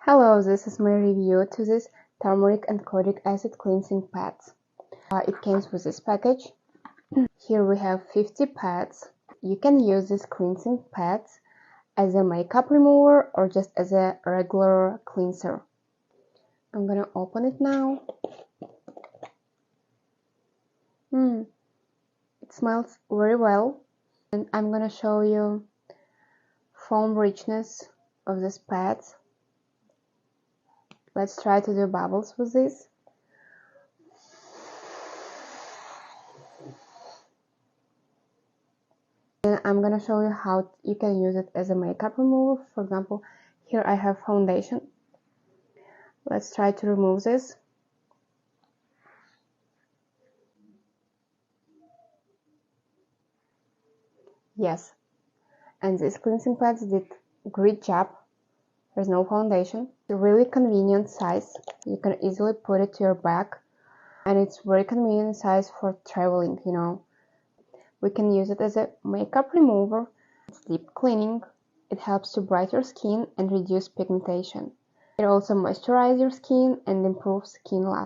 Hello, this is my review to this turmeric and kojic acid cleansing pads. It comes with this package. Here we have 50 pads. You can use these cleansing pads as a makeup remover or just as a regular cleanser. I'm gonna open it now. It smells very well, and I'm gonna show you foam richness of these pads. Let's try to do bubbles with this. And I'm gonna show you how you can use it as a makeup remover. For example, here I have foundation. Let's try to remove this. Yes, and these cleansing pads did a great job. There's no foundation. It's a really convenient size. You can easily put it to your bag, and it's very convenient size for traveling, We can use it as a makeup remover. It's deep cleaning. It helps to brighten your skin and reduce pigmentation. It also moisturizes your skin and improves skin last.